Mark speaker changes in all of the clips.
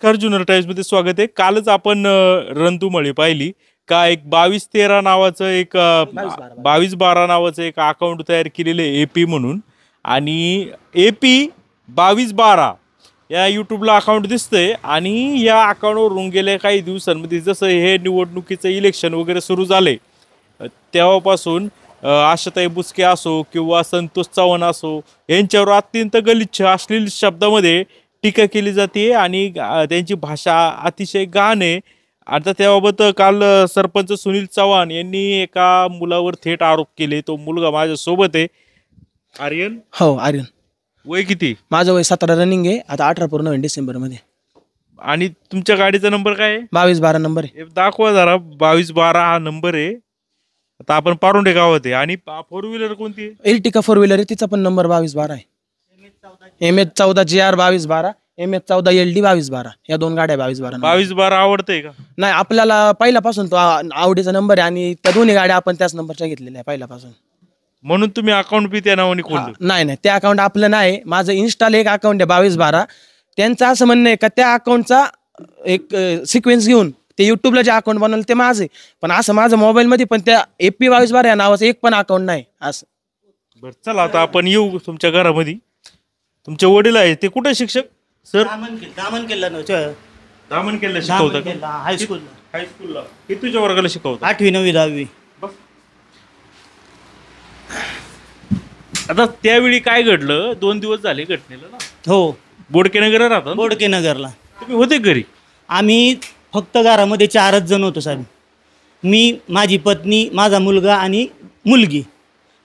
Speaker 1: नमस्कार, जुन्नर टाइम्समध्ये स्वागत आहे. कालच आपण रणधुमाळी पाहिली का एक 22-13 नावाचं एक 22-12 नावाचं एक अकाउंट तयार केलेलं आहे AP म्हणून, आणि AP 22-12 या यूट्यूबला अकाउंट दिसतंय. आणि या अकाउंटवरून गेल्या काही दिवसांमध्ये जसं हे निवडणुकीचं इलेक्शन वगैरे सुरू झाले तेव्हापासून आशाताई बुचके असो किंवा संतोष चव्हाण असो यांच्यावर अत्यंत गलिच्छ अश्लील शब्दामध्ये टीका केली जाते आणि त्यांची भाषा अतिशय घाण आहे. आता त्याबाबत काल सरपंच सुनील चव्हाण यांनी एका मुलावर थेट आरोप केले. तो मुलगा माझ्यासोबत आहे. आर्यन.
Speaker 2: हो, आर्यन.
Speaker 1: वय किती?
Speaker 2: माझं वय 17 रनिंग आहे. आता 18 पूर्ण होईल डिसेंबरमध्ये.
Speaker 1: आणि तुमच्या गाडीचा नंबर काय आहे?
Speaker 2: 22-12 नंबर आहे.
Speaker 1: दाखवा जरा. 22-12 हा नंबर आहे. आता आपण पारुंडे गावात आहे. आणि 4 व्हीलर कोणती आहे?
Speaker 2: एर्टिका 4 व्हीलर आहे, तिचा पण नंबर 22-12 आहे. MH14 GR 22-12, MH14 LD 22-12, या दोन गाड्या 22-12.
Speaker 1: 22-12 आवडतंय का?
Speaker 2: नाही, आपल्याला पहिल्यापासून तो आवडीचा नंबर आहे आणि त्या दोन्ही गाड्या आपण त्याच नंबरच्या घेतलेल्या आहे पहिल्यापासून.
Speaker 1: म्हणून तुम्ही अकाउंट बी त्या नावाने खोललं?
Speaker 2: नाही, ते अकाउंट आपलं नाही. माझं इन्स्टाला एक अकाउंट आहे 22-12. त्यांचं असं म्हणणं आहे का त्या अकाउंटचा एक सिक्वेन्स घेऊन ते युट्यूबला जे अकाउंट बनवलं ते माझं आहे. पण असं माझं मोबाईलमध्ये पण त्या AP 22-12 या नावाचं एक पण अकाउंट नाही असं.
Speaker 1: बरं, चला आता आपण येऊ तुमच्या घरामध्ये. तुमचे वडील आहे ते कुठे शिक्षक? सर
Speaker 3: दामन केला
Speaker 1: शिकवता का?
Speaker 3: हायस्कूलला
Speaker 1: कितीच्या वर्गाला शिकवता?
Speaker 3: 8वी 9वी 10वी.
Speaker 1: आता त्यावेळी काय घडलं? 2 दिवस झाले घटनेला ना?
Speaker 3: हो,
Speaker 1: बोडकेनगर राहता?
Speaker 3: बोडके नगरला.
Speaker 1: तुम्ही होते घरी?
Speaker 3: आम्ही फक्त घरामध्ये 4च जण होतो साहेब. मी, माझी पत्नी, माझा मुलगा आणि मुलगी,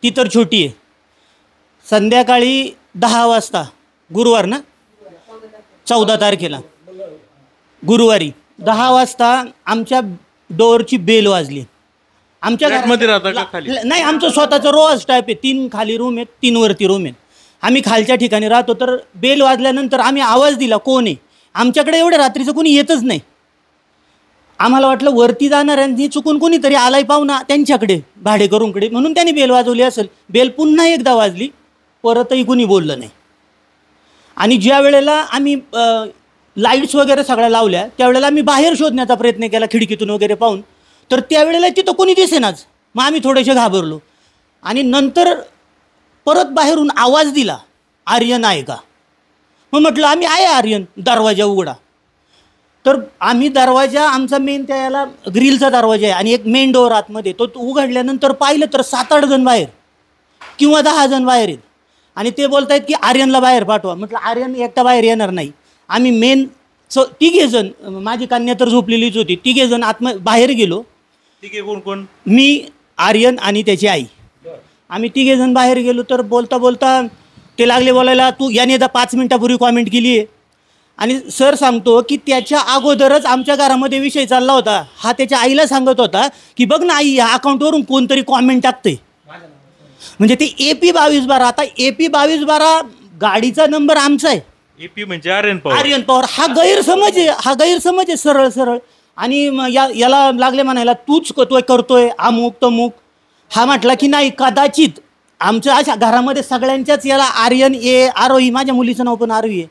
Speaker 3: ती तर छोटी आहे. संध्याकाळी 10 वाजता, गुरुवार ना, 14 तारखेला गुरुवारी 10 वाजता आमच्या डोअरची बेल वाजली. आमच्या
Speaker 1: फ्लॅटमध्ये राहता का खाली?
Speaker 3: नाही, आमचं स्वतःचं रोज टाईप आहे. 3 खाली रूम आहेत, 3 वरती रूम आहेत. आम्ही खालच्या ठिकाणी राहतो. तर बेल वाजल्यानंतर आम्ही आवाज दिला, कोण आहे? आमच्याकडे एवढ्या रात्रीचं कोणी येतच नाही. आम्हाला वाटलं वरती जाणाऱ्यांनी चुकून कोणीतरी आलाय पाहुणा त्यांच्याकडे, भाडेकरूंकडे, म्हणून त्यांनी बेल वाजवली असेल. बेल पुन्हा एकदा वाजली, परतही कुणी बोललं नाही. आणि ज्या वेळेला आम्ही लाईट्स वगैरे सगळ्या लावल्या त्यावेळेला आम्ही बाहेर शोधण्याचा प्रयत्न केला खिडकीतून वगैरे पाहून, तर त्यावेळेला तिथं कोणी दिसेनाच. मग आम्ही थोडेसे घाबरलो आणि नंतर परत बाहेरून आवाज दिला, आर्यन आहे का? मग म्हटलं आम्ही आहे आर्यन, दरवाजा उघडा. तर आम्ही दरवाजा, आमचा मेन त्या याला ग्रिलचा दरवाजा आहे आणि एक मेन डोअर आतमध्ये, तो उघडल्यानंतर पाहिलं तर 7-8 जण बाहेर किंवा 10 जण बाहेर आहेत. आणि ते बोलत आहेत की आर्यनला बाहेर पाठवा. म्हटलं आर्यन एकटा बाहेर येणार नाही. आम्ही मेन 3घे जण, माझी कन्या तर झोपलेलीच होती, 3घे जण बाहेर गेलो.
Speaker 1: 3घे कोण कोण?
Speaker 3: मी, आर्यन आणि त्याची आई. आम्ही 3घे जण बाहेर गेलो. तर बोलता बोलता ते लागले बोलायला, तू याने 5 मिनिटापूर्वी कॉमेंट केली आहे. आणि सर सांगतो की त्याच्या अगोदरच आमच्या घरामध्ये विषय चालला होता. हा त्याच्या आईला सांगत होता की बघ ना आई, या अकाउंटवरून कोणतरी कॉमेंट टाकते. म्हणजे ते AP 22-12. आता AP 22-12 गाडीचा नंबर आमचा आहे.
Speaker 1: AP म्हणजे आर्यन पवार.
Speaker 3: आर्यन पवार हा गैरसमज आहे, सरळ. आणि याला लागले म्हणायला, तूच करतोय अमुक तमुक. हा म्हटला की नाही, कदाचित आमच्या अशा घरामध्ये सगळ्यांच्याच याला आर्यन आरोही, माझ्या मुलीचं नाव पण आरोही आहे.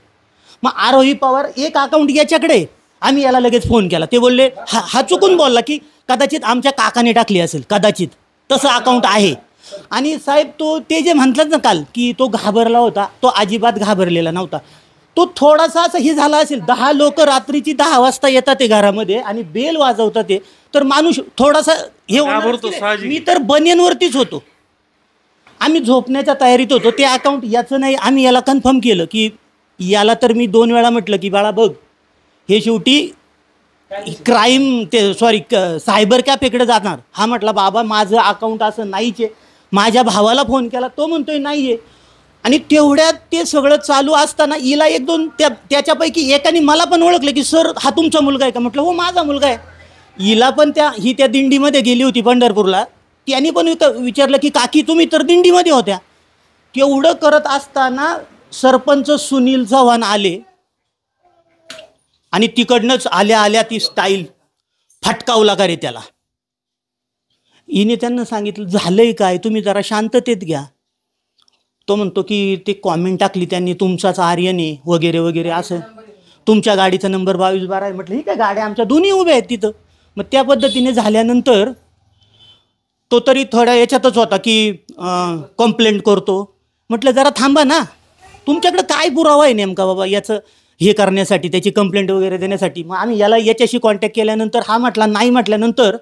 Speaker 3: मग आरोही पवार एक अकाउंट याच्याकडे. आम्ही याला लगेच फोन केला. ते बोलले, हा चुकून बोलला की कदाचित आमच्या काकाने टाकली असेल, कदाचित तसं अकाउंट आहे. आणि साहेब ते जे म्हटलं ना काल की तो घाबरला होता, तो अजिबात घाबरलेला नव्हता. तो थोडासा असं हे झाला असेल. 10 लोक रात्रीची 10 वाजता येतात ते घरामध्ये आणि बेल वाजवतात ते, तर माणूस थोडासा हे होणार. मी तर बनियनवरतीच होतो. आम्ही झोपण्याच्या तयारीत होतो. ते अकाउंट याचं नाही. आम्ही याला कन्फर्म केलं की याला तर मी 2 वेळा म्हटलं की बाळा बघ, हे शेवटी सायबर कॅफेकडे जाणार. हा म्हटला बाबा माझं अकाउंट असं नाहीच आहे. माझ्या भावाला फोन केला, तो म्हणतोय नाही आहे. आणि तेवढ्यात ते सगळं चालू असताना हिला 1-2 त्याच्यापैकी एकाने मला पण ओळखलं की सर हा तुमचा मुलगा आहे का? म्हटलं हो माझा मुलगा आहे. हिला पण त्या दिंडीमध्ये गेली होती पंढरपूरला. त्यांनी पण विचारलं की काकी तुम्ही तर दिंडीमध्ये होत्या. तेवढं करत असताना सरपंच सुनील चव्हाण आले आणि तिकडनंच आल्या ती स्टाईल फटकावला का रे त्याला. हिने त्यांना सांगितलं झालंय काय, तुम्ही जरा शांततेत घ्या. तो म्हणतो की ते कॉमेंट टाकली त्यांनी, तुमचाच आर्यन आहे वगैरे वगैरे असं. तुमच्या गाडीचा नंबर 2212 आहे. म्हटलं ठीक आहे, गाड्या आमच्या दोन्ही उभ्या आहेत तिथं. मग त्या पद्धतीने झाल्यानंतर तो तरी थोड्या याच्यातच होता की कंप्लेंट करतो. म्हटलं जरा थांबा ना, तुमच्याकडे काय पुरावा आहे नेमका बाबा याचं हे करण्यासाठी, त्याची कंप्लेंट वगैरे देण्यासाठी. मग आम्ही याच्याशी कॉन्टॅक्ट केल्यानंतर हा म्हटला नाही. म्हटल्यानंतर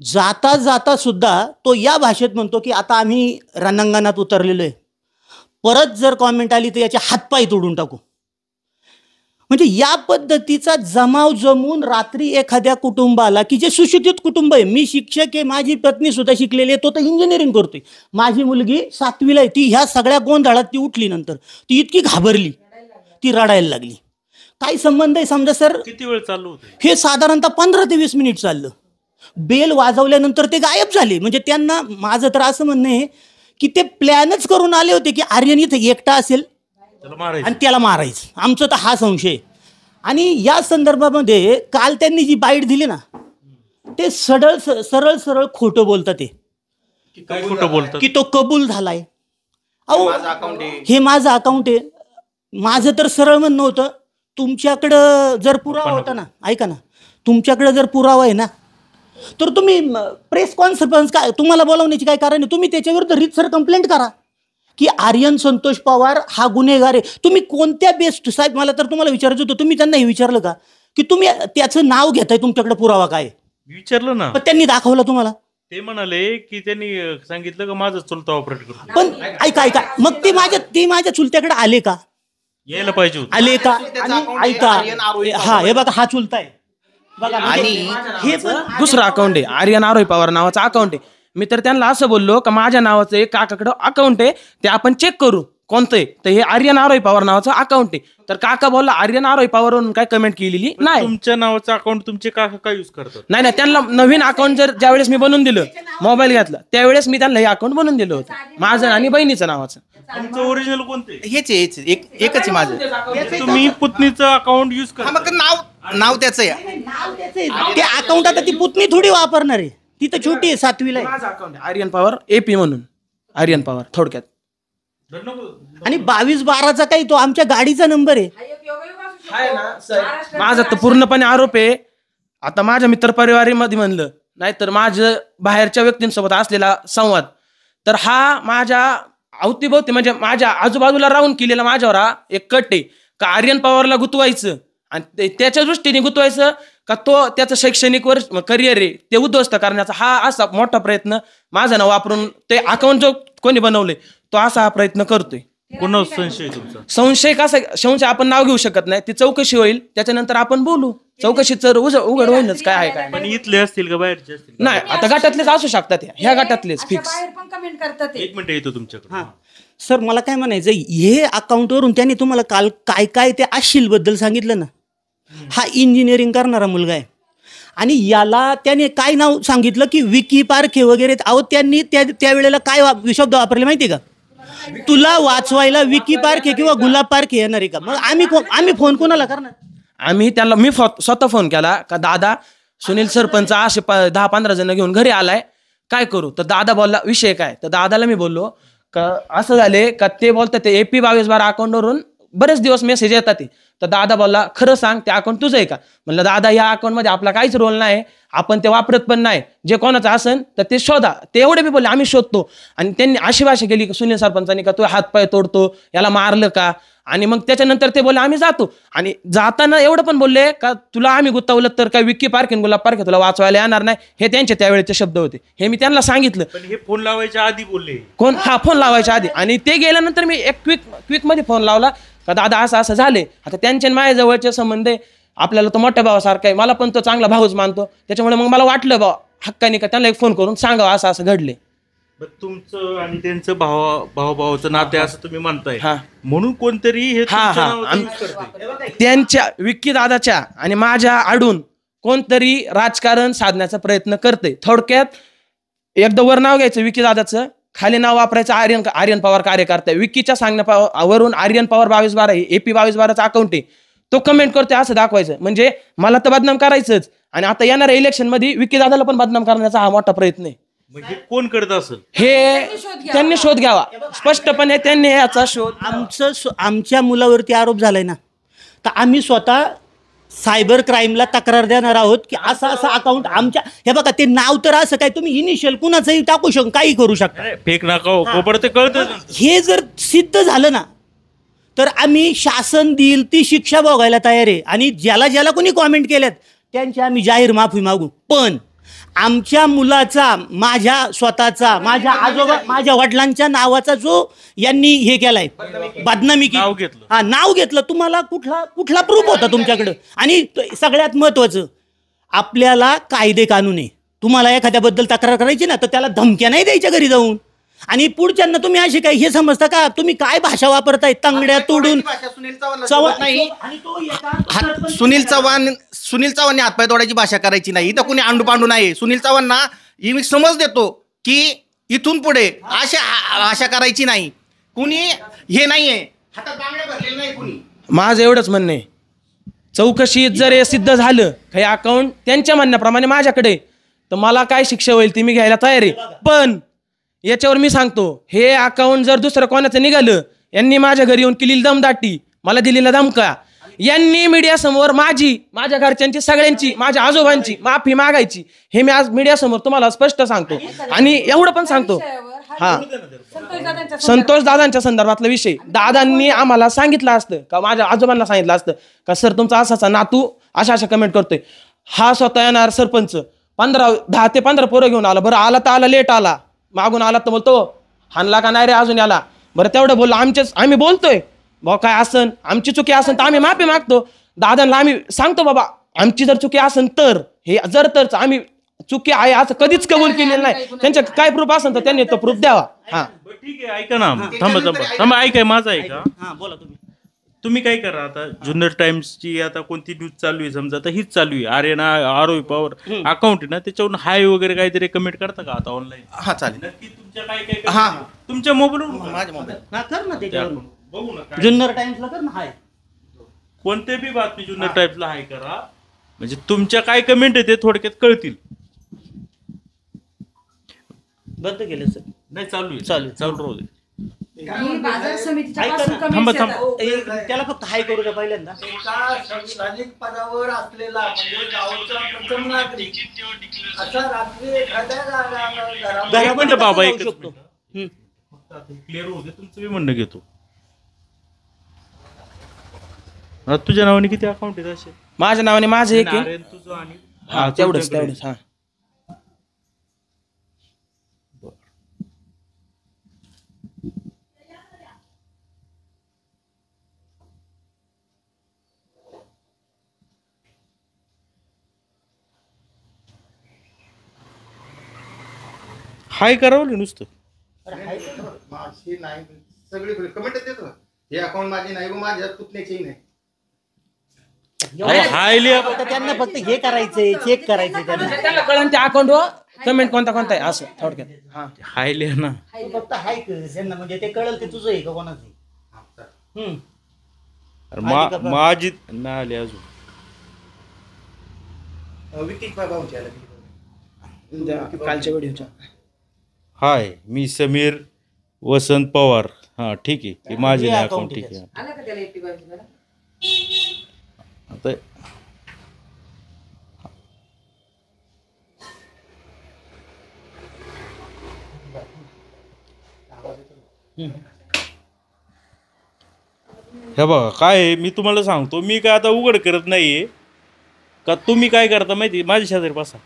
Speaker 3: जाता जाता सुद्धा तो या भाषेत म्हणतो की आता आम्ही रणांगणात उतरलेलो आहे, परत जर कॉमेंट आली तर याचे हातपाय तोडून टाकू. म्हणजे या पद्धतीचा जमाव जमून रात्री एखाद्या कुटुंबाला, की जे सुशिक्षित कुटुंब आहे, मी शिक्षक आहे, माझी पत्नी सुद्धा शिकलेली आहे, तो तर इंजिनिअरिंग करतोय, माझी मुलगी 7वीला आहे, ती ह्या सगळ्या गोंधळात ती उठली. नंतर ती इतकी घाबरली, ती रडायला लागली. काय संबंध आहे समजा सर.
Speaker 1: किती वेळ चालू होतं
Speaker 3: हे साधारणतः 15 ते 20 मिनिट चाललं. बेल वाजवल्यानंतर ते गायब झाले. म्हणजे त्यांना, माझं तर असं म्हणणं आहे की ते प्लॅनच करून आले होते की आर्यन इथं एकटा असेल आणि त्याला मारायचं. आमचं तर हा संशय. आणि या संदर्भामध्ये काल त्यांनी जी बाईट दिली ना, ते सरळ सरळ खोटं बोलतात. ते
Speaker 1: काय खोटं बोलतात
Speaker 3: की तो कबूल झालाय. अहो, हे माझं अकाउंट आहे. माझं तर सरळ म्हणणं होतं, तुमच्याकडं जर पुरावा होता ना, ऐका ना, तुमच्याकडं जर पुरावा आहे ना, तर तुम्ही प्रेस कॉन्फरन्स काय तुम्हाला बोलावण्याची काय कारण आहे. तुम्ही त्याच्याविरुद्ध रीतसर कंप्लेंट करा की आर्यन संतोष पवार हा गुन्हेगार आहे. तुम्ही कोणत्या बेस्ट, साहेब मला तर तुम्हाला विचारायचं होतं, तुम्ही त्यांना हे विचारलं का की तुम्ही त्याचं नाव घेताय, तुमच्याकडे पुरावा काय.
Speaker 1: विचारलं ना,
Speaker 3: पण त्यांनी दाखवलं तुम्हाला.
Speaker 1: ते म्हणाले की त्यांनी सांगितलं का माझं चुलता ऑपरेट करतो.
Speaker 3: पण ऐका, मग ते माझ्या चुलत्याकडे आले का,
Speaker 1: यायला पाहिजे होतं.
Speaker 3: आले का. आणि ऐका, हा हे बघा, हा चुलता आहे बघा. आणि हे पण
Speaker 2: दुसरं अकाउंट आहे, आर्यन आरोही पवार नावाचं अकाउंट आहे. मी तर त्यांना असं बोललो का माझ्या नावाचं एक काकाकडं अकाउंट आहे, ते आपण चेक करू कोणतं आहे. तर हे आर्यन आरोही पवार नावाचं अकाउंट आहे. तर काका बोलला आर्यन आरोही पवारवरून काय कमेंट केलेली नाही.
Speaker 1: तुमच्या नावाचं अकाउंट तुमचे काका काय युज करतात.
Speaker 2: नाही, त्यांना नवीन अकाउंट जर ज्यावेळेस मी बनवून दिलं, मोबाईल घेतला, त्यावेळेस मी त्यांना हे अकाउंट बनवून दिलं होतं, माझं आणि बहिणीचं नावाचं.
Speaker 1: तुमचं ओरिजिनल कोणते.
Speaker 4: हेच एकच आहे माझं.
Speaker 1: तुम्ही पुतणीचं अकाउंट युज
Speaker 4: हा,
Speaker 1: करा.
Speaker 4: मग नाव त्याचं आहे.
Speaker 3: ते अकाउंट आता ती पुतणी थोडी वापरणार आहे, ती तर छोटी आहे, 7वीला आहे.
Speaker 2: माझं अकाउंट आहे आर्यन पवार AP म्हणून, आर्यन पवार थोडक्यात.
Speaker 3: आणि 2212चा काही तो आमच्या गाडीचा नंबर आहे.
Speaker 2: माझा तर पूर्णपणे आरोप आहे. आता माझ्या मित्रपरिवारामध्ये म्हणलं, नाहीतर माझं बाहेरच्या व्यक्तींसोबत असलेला संवाद, तर हा माझ्या अवतीभोवती म्हणजे माझ्या आजूबाजूला राहून केलेला माझ्यावर हा एक कट आहे का आर्यन पवारला गुतवायचं आणि त्याच्या दृष्टीने गुतवायचं का तो त्याचं शैक्षणिक वर्ष करिअर आहे ते उद्ध्वस्त करण्याचा हा असा मोठा प्रयत्न माझं नाव वापरून ते अकाउंट जो कोणी बनवले तो असा हा प्रयत्न करतोय.
Speaker 1: कोणावर संशय तुमचा.
Speaker 2: संशय कसा, संशय आपण नाव घेऊ शकत नाही, ती चौकशी होईल त्याच्यानंतर आपण बोलू. चौकशी तर उघड होईलच काय आहे काय
Speaker 1: पण इथले असतील का बाहेरचे असतील.
Speaker 2: नाही. आता गटातलेच असू शकतात, ह्या गटातलेच फिक्स.
Speaker 1: एक मिनिट येतो तुमच्याकडे.
Speaker 3: हां सर, मला काय म्हणायचं, हे अकाउंटवरून त्यांनी तुम्हाला काल काय ते आशिलबद्दल सांगितलं ना. हा इंजिनिअरिंग करणारा मुलगा आहे आणि याला त्याने काय नाव सांगितलं की विकी पारखे वगैरे. अहो, त्यांनी त्यावेळेला काय शब्द वापरले माहिती का, तुला वाचवायला विकी पारखे किंवा गुलाब पारखे येणार आहे का. मग आम्ही फोन कोणाला करणार.
Speaker 2: आम्ही त्याला, मी स्वतः फोन केला का दादा सुनील सरपंच असे 10-15 जण घेऊन घरी आलाय, काय करू. तर दादा बोलला विषय काय. तर दादाला मी बोललो का असं झाले का ते बोलतात ते AP 2212 अकाउंटवरून बरेच दिवस मेसेज येतात ते. तर दादा बोलला खरं सांग ते अकाउंट तुझं आहे का. म्हणलं दादा या अकाउंटमध्ये आपला काहीच रोल नाही, आपण ते वापरत पण नाही, जे कोणाचं असेल तर ते शोधा. ते एवढे बी बोलले आम्ही शोधतो. आणि त्यांनी अशी भाषा केली की सुनील सरपंचांनी का तू हातपाय तोडतो, याला मारलं का. आणि मग त्याच्यानंतर ते बोलले आम्ही जातो. आणि जाताना एवढं पण बोलले का तुला आम्ही गुत्तावलं तर काय विक्की पारखे गुलाब पारखे तुला वाचवायला येणार नाही. हे त्यांचे त्यावेळेचे शब्द होते, हे मी त्यांना सांगितलं.
Speaker 1: पण हे फोन लावायच्या आधी बोलले
Speaker 2: कोण. हा, फोन लावायच्या आधी. आणि ते गेल्यानंतर मी एक क्विक मध्ये फोन लावला का दादा असं झाले. आता त्यांच्या माझ्या जवळचे संबंध आहे, आपल्याला तो मोठ्या भावासारखा आहे, मला पण तो चांगला भाऊच मानतो. त्याच्यामुळे मग मला वाटलं बा हक्काने का त्यांना एक फोन करून सांगावं असं घडले.
Speaker 1: तुमचं आणि त्यांचं भावाचं नाते असं तुम्ही म्हणताय.
Speaker 2: हा.
Speaker 1: म्हणून कोणतरी हे तुमच्या नावाचं use करतंय.
Speaker 2: त्यांच्या विक्की दादाच्या आणि माझ्या आडून कोणतरी राजकारण साधण्याचा प्रयत्न करते. थोडक्यात एकदा वर नाव घ्यायचं विक्की दादाचं, खाली नाव वापरायचं आर्यन पवार कार्यकर्ता. विकीच्या सांगण्यावरून आर्यन पवार 2212 AP 2212चा अकाउंट आहे, तो कमेंट करतोय असं दाखवायचं. म्हणजे मला तर बदनाम करायचंच आणि आता येणाऱ्या इलेक्शन मध्ये विकी दादाला पण बदनाम करण्याचा हा मोठा प्रयत्न आहे.
Speaker 1: म्हणजे कोण करत असेल
Speaker 2: हे त्यांनी शोध घ्यावा, स्पष्टपणे त्यांनी याचा शोध.
Speaker 3: आमच्या मुलावरती आरोप झालाय ना, तर आम्ही स्वतः सायबर क्राईमला तक्रार देणार आहोत की असं अकाउंट आमच्या, हे बघा ते नाव तर असं काय तुम्ही इनिशियल कुणाचंही टाकू शकता, काही करू शकता.
Speaker 1: फेक नाका कोपड ते कळतं.
Speaker 3: हे जर सिद्ध झालं ना तर आम्ही शासन देईल ती शिक्षा भोगायला तयार आहे. आणि ज्याला ज्याला कोणी कॉमेंट केल्यात त्यांची आम्ही जाहीर माफी मागू. पण आमच्या मुलाचा, माझ्या स्वतःचा, माझ्या आजोबा, माझ्या वडिलांच्या नावाचा जो यांनी हे केलाय, बदनामी
Speaker 1: नाव
Speaker 3: केली,
Speaker 1: घेतलं.
Speaker 3: नाव घेतलं, तुम्हाला कुठला प्रूफ होता तुमच्याकडं? आणि सगळ्यात महत्वाचं, आपल्याला कायदे कानून आहे. तुम्हाला एखाद्याबद्दल तक्रार करायची ना तर त्याला धमक्या नाही द्यायच्या घरी जाऊन. आणि पुढच्यांना तुम्ही असे काय हे समजता का? तुम्ही काय भाषा वापरताय? तांगड्या तोडून
Speaker 4: चव्हाण नाही. सुनील चव्हाणने हातपाय तोडायची भाषा करायची नाही. इथं कुणी आंडू पांडू नाही. सुनील चव्हाणना मी समज देतो की इथून पुढे आशा करायची नाही. कुणी हे नाहीये, हातात बांगड्या भरलेले नाही कुणी.
Speaker 2: माझं एवढंच म्हणणं आहे, चौकशीत जर हे सिद्ध झालं काही अकाउंट त्यांच्या म्हणण्याप्रमाणे माझ्याकडे, तर मला काय शिक्षा होईल ती मी घ्यायला तयार आहे. पण याच्यावर मी सांगतो, हे अकाउंट जर दुसरं कोणाचं निघालं, यांनी माझ्या घरी येऊन केलेली दमदाटी, मला दिलेला धमका, यांनी मीडियासमोर माझ्या घरच्यांची, सगळ्यांची, माझ्या आजोबांची माफी मागायची, हे मी आज मीडियासमोर तुम्हाला स्पष्ट सांगतो. आणि एवढं पण सांगतो, संतोष दादांच्या संदर्भातला विषय, दादांनी आम्हाला सांगितलं असतं का, माझ्या आजोबांना सांगितलं असतं का, सर तुमचा असाचा नातू अशा कमेंट करतोय. हा स्वतः येणार सरपंच, 10 ते 15 पोरं घेऊन आला. बरं आला तर आला, लेट आला, मागून आला तर बोलतो हाणला का नाही रे अजून याला. बरं तेवढं बोललो, आम्ही बोलतोय भाऊ काय असन, आमची चुकी असन तर आम्ही माफी मागतो. दादांना आम्ही सांगतो बाबा आमची जर चुकी असन तर, हे जर तर आम्ही चुकी आहे असं कधीच कबूल केलेलं नाही. त्यांच्या काय प्रूफ असेल तर त्यांनी तो प्रूफ द्यावा. हा
Speaker 1: ठीक आहे, ऐका ना, थांबा ऐका, माझा ऐका.
Speaker 3: हा बोला तुम्ही.
Speaker 1: तुम्ही काय करा, आता जुन्नर टाइम्सची आता कोणती न्यूज चालू आहे, समजा आता हीच चालू आहे, आरोपी पॉवर अकाउंट आहे ना, त्याच्यावरून हाय वगैरे काहीतरी कमेंट करता का आता ऑनलाईन?
Speaker 4: हा चालेल.
Speaker 1: नक्की तुमच्या काय तुमच्या मोबाईलवर
Speaker 4: माझ्या मोबाईल
Speaker 3: हा कर ना त्याच्यावर,
Speaker 1: बघू ना काय.
Speaker 3: जुन्नर टाइम्सला कर ना हाय.
Speaker 1: कोणते बी बातमी जुन्नर टाइम्सला हाय करा, म्हणजे तुमच्या काय कमेंट आहे ते थोडक्यात कळतील.
Speaker 3: बंद केलं सर?
Speaker 1: नाही चालू आहे,
Speaker 3: चालू
Speaker 1: राहू दे.
Speaker 5: बाजार समितीच्या
Speaker 3: ऐका
Speaker 5: पासून
Speaker 3: ना.
Speaker 5: comments
Speaker 1: थांबा.
Speaker 5: येतात.
Speaker 3: त्याला फक्त हाय करू द्या पहिल्यांदा.
Speaker 6: एका संस्थानिक पदावर असलेला म्हणजे गावचा प्रथम नागरिक असा रात्री एखाद्या घरामध्ये
Speaker 1: एक मिनिट बाबा,
Speaker 3: जाऊ
Speaker 1: एकच
Speaker 3: शकतो.
Speaker 1: मिनिट. क्लिअर होऊ दे, तुमचं मी म्हणणं घेतो. आता तुझ्या नावाने किती अकाउंट आहेत असे?
Speaker 2: माझ्या नावाने माझं एक आहे.
Speaker 1: नारायण तुझं आणि
Speaker 2: हा तेवढंच हा.
Speaker 1: हाय करावं नुसतं.
Speaker 4: माझी नाही, सगळी कमेंट देतो. हे अकाउंट माझे नाही, माझ्या पुतण्याचेही नाही.
Speaker 1: हाय लिहा.
Speaker 3: आता त्यांना फक्त हे करायचंय, चेक करायचंय त्यांना.
Speaker 2: त्याला कळण त्या अकाउंटवर कमेंट कोणता आहे असं थोडक्यात. हा
Speaker 1: हाय लिहा ना.
Speaker 3: तू फक्त हाय कर त्यांना, म्हणजे ते कळलं ते तुझं आहे का कोणाचं आहे.
Speaker 1: अरे माझी नाही आली अजून.
Speaker 4: विकी भाऊची आला.
Speaker 2: कालच्या व्हिडिओच्या.
Speaker 1: हाय, मी समीर वसंत पवार. हा ठीक आहे, हे माझे नाही अकाउंट. ठीक आहे.
Speaker 5: आलं का त्याला 80 जरा?
Speaker 1: आता हे बघा काय आहे, मी तुम्हाला सांगतो, मी काय आता उघड करत नाहीये का. तुम्ही काय करता माहिती, माझ्या शेजारी बसा.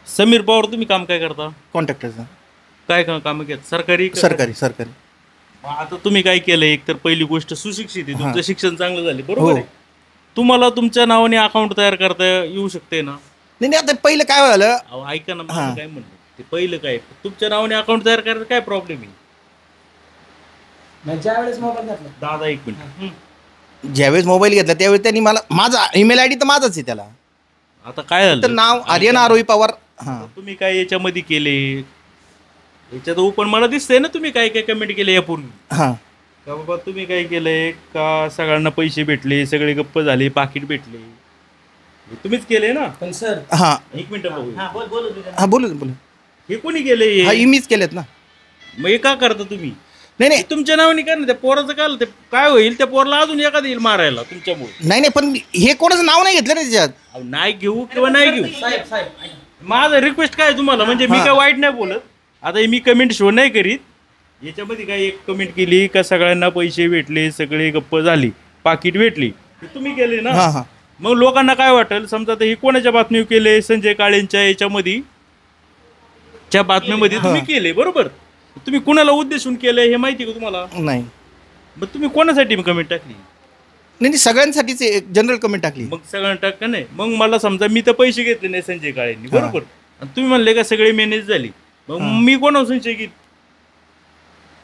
Speaker 1: समीर पवार, तुम्ही काम काय करता?
Speaker 4: कॉन्ट्रॅक्टरचा.
Speaker 1: काय काम घेत? सरकारी का?
Speaker 4: सरकारी.
Speaker 1: आता तुम्ही काय केलं, एक तर पहिली गोष्ट सुशिक्षित आहे, तुमचं शिक्षण चांगलं झाले, बरोबर
Speaker 4: हो.
Speaker 1: आहे. तुम्हाला तुमच्या नावाने अकाउंट तयार करता येऊ शकते ना.
Speaker 4: नाही आता पहिलं काय झालं,
Speaker 1: अहो, ऐका ना, माझं काय म्हणणं ते पहिलं काय, तुमच्या नावाने अकाउंट तयार करायचं काय प्रॉब्लेम आहे?
Speaker 2: ज्यावेळेस मोबाईल घातला
Speaker 1: दादा एक मिनिट.
Speaker 4: ज्यावेळेस मोबाईल घेतला त्यावेळेस त्यांनी मला, माझा ईमेल आयडी तर माझाच आहे त्याला,
Speaker 1: आता काय
Speaker 4: तर
Speaker 1: झालं,
Speaker 4: नाव आर्यन आरोही पवार. हा
Speaker 1: तुम्ही काय याच्यामध्ये केले, याच्यात ओपन मला दिसतंय ना तुम्ही काय काय कमेंट केले यापूर्वी.
Speaker 4: हा
Speaker 1: का बाबा तुम्ही काय केलंय का, सगळ्यांना पैसे भेटले, सगळे गप्प झाले, पाकिट भेटले, हे तुम्हीच केले ना.
Speaker 2: पण सर
Speaker 4: हा
Speaker 1: एक मिनिट बघू,
Speaker 3: हा बोल बोलू दे त्यांना.
Speaker 4: हा बोलू.
Speaker 1: हे कोणी केले?
Speaker 4: हा मीच केलेत ना.
Speaker 1: मग हे का करता तुम्ही?
Speaker 4: नाही
Speaker 1: तुमच्या नावाने काय ना त्या पोराचं काय ते काय होईल, त्या पोराला अजून एखादा येईल मारायला तुमच्यामुळे.
Speaker 4: नाही पण हे कोणाचं नाव नाही घेतलं ना त्याच्यात.
Speaker 1: अहो, नाही घेऊ किंवा नाही घेऊ, माझं रिक्वेस्ट काय आहे तुम्हाला, म्हणजे मी काय वाईट नाही बोलत. आता मी कमेंट शो नाही करीत, याच्यामध्ये काय एक कमेंट केली का सगळ्यांना पैसे भेटले, सगळे गप्प झाली, पाकिट भेटली, हे तुम्ही केले ना. मग लोकांना काय वाटेल, समजा हे कोणाच्या बातमी केले, संजय काळेंच्या याच्यामध्ये च्या बातमीमध्ये तुम्ही केले, बरोबर. तुम्ही कुणाला उद्देशून केलं हे माहिती का तुम्हाला?
Speaker 4: नाही.
Speaker 1: मग तुम्ही कोणासाठी कमेंट टाकली?
Speaker 4: नाही सगळ्यांसाठीच जनरल कमेंट टाकली.
Speaker 1: मग सगळ्यांना टाका नाही. मग मला समजा मी तर पैसे घेतले नाही संजय काळेंनी, बरोबर, आणि तुम्ही म्हणले का सगळे मॅनेज झाली, मग मी कोणावर संशय घेत?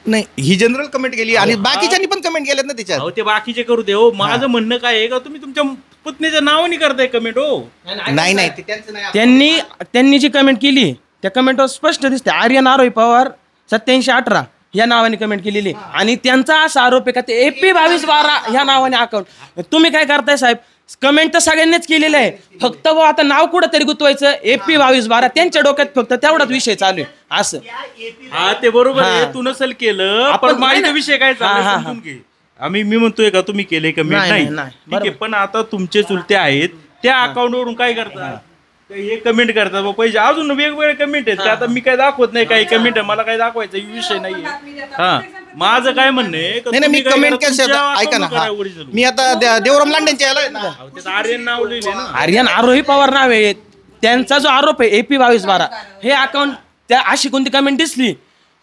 Speaker 4: नाही, ही जनरल कमेंट केली आणि बाकीच्यांनी पण कमेंट केल्यात ना त्याच्यात.
Speaker 1: अहो ते बाकीचे करू दे. हो, माझं म्हणणं काय आहे का तुम्ही तुमच्या पत्नीच्या नावाने करताय कमेंट. हो
Speaker 4: नाही ते त्यांचं नाही.
Speaker 2: त्यांनी जी कमेंट केली त्या कमेंटवर स्पष्ट दिसते, आर्यन आरोही पवार 8718 या नावाने कमेंट केलेली, आणि त्यांचा असा आरोप आहे का ते AP 2212 ह्या नावाने अकाउंट. तुम्ही काय करताय साहेब, कमेंट तर सगळ्यांनीच केलेलं आहे, फक्त आता नाव कुठं तरी गुतवायचं, AP 2212 त्यांच्या डोक्यात फक्त तेवढाच विषय चालू आहे असं.
Speaker 1: हा ते बरोबर आहे, तू नसेल केलं, आपण माहिती विषय काय चालू समजून घे. मी म्हणतोय का तुम्ही केले कमेंट नाही, ठीक आहे, पण आता तुमचे चुलते आहेत त्या अकाउंट वरून काय करतात, हे कमेंट करतात पैसे, अजून वेगवेगळे कमेंट आहेत. आता मी काय दाखवत नाही, काही कमेंट आहे मला काय दाखवायचा विषय नाहीये. हा माझं काय म्हणणं आहे,
Speaker 4: मी कमेंट ऐका ना, मी आता देवराम लांडेंच्या याला
Speaker 1: आर्यन नाव लिहिले ना,
Speaker 2: आर्यन आरोही पवार नाव आहे, त्यांचा जो आरोप आहे AP 2212 हे अकाउंट, त्या अशी कोणती कमेंट दिसली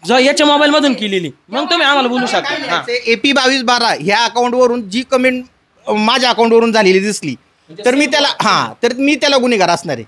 Speaker 2: जो याच्या मोबाईल मधून केलेली, मग तुम्ही आम्हाला बोलू शकता.
Speaker 4: AP 2212 ह्या अकाउंट वरून जी कमेंट माझ्या अकाउंट वरून झालेली दिसली तर मी त्याला गुन्हेगार असणार आहे.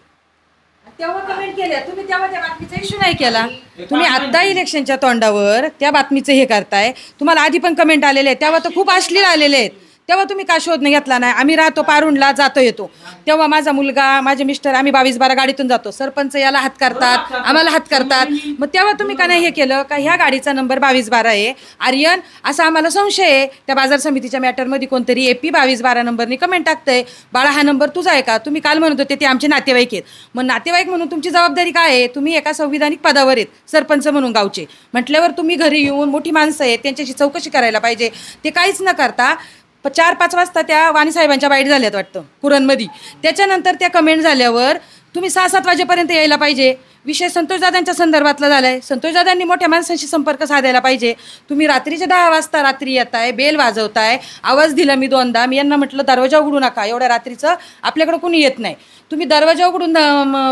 Speaker 5: तेव्हा कमेंट केल्या तुम्ही, तेव्हा त्या बातमीचा इश्यू नाही केला. तुम्ही आता इलेक्शनच्या तोंडावर त्या बातमीचं हे करताय. तुम्हाला आधी पण कमेंट आलेले आहेत, तेव्हा तर खूप अश्लील आलेले आहेत, तेव्हा तुम्ही का शोध घेतला नाही? आम्ही राहतो पारुंडला, जातो येतो, तेव्हा माझा मुलगा माझे मिस्टर आम्ही 2212 गाडीतून जातो, सरपंच याला हात करतात, आम्हाला हात करतात, मग तेव्हा तुम्ही का नाही हे केलं का ह्या गाडीचा नंबर 2212 आहे आर्यन, असा आम्हाला संशय आहे. त्या बाजार समितीच्या मॅटरमध्ये कोणतरी AP 2212 नंबरनी कमेंट टाकतंय, बाळा हा नंबर तुझा आहे का? तुम्ही काल म्हणत होते ते आमचे नातेवाईक आहेत, मग नातेवाईक म्हणून तुमची जबाबदारी काय आहे? तुम्ही एका संविधानिक पदावर आहेत, सरपंच म्हणून गावचे म्हटल्यावर तुम्ही घरी येऊन मोठी माणसं आहेत त्यांच्याशी चौकशी करायला पाहिजे. ते काहीच न करता 4-5 वाजता त्या वाणीसाहेबांच्या बाईट झाल्यात वाटतं पुरणमध्ये, त्याच्यानंतर त्या कमेंट झाल्यावर तुम्ही 6-7 वाजेपर्यंत यायला पाहिजे. विषय संतोषदादांच्या संदर्भातला झालाय, संतोषदादांनी मोठ्या माणसांशी संपर्क साधायला पाहिजे. तुम्ही रात्रीचे 10 वाजता रात्री येताय, बेल वाजवताय, आवाज दिला मी 2दा, मी यांना म्हटलं दरवाजा उघडू नका, एवढ्या रात्रीचं आपल्याकडे कोणी येत नाही, तुम्ही दरवाजा उघडून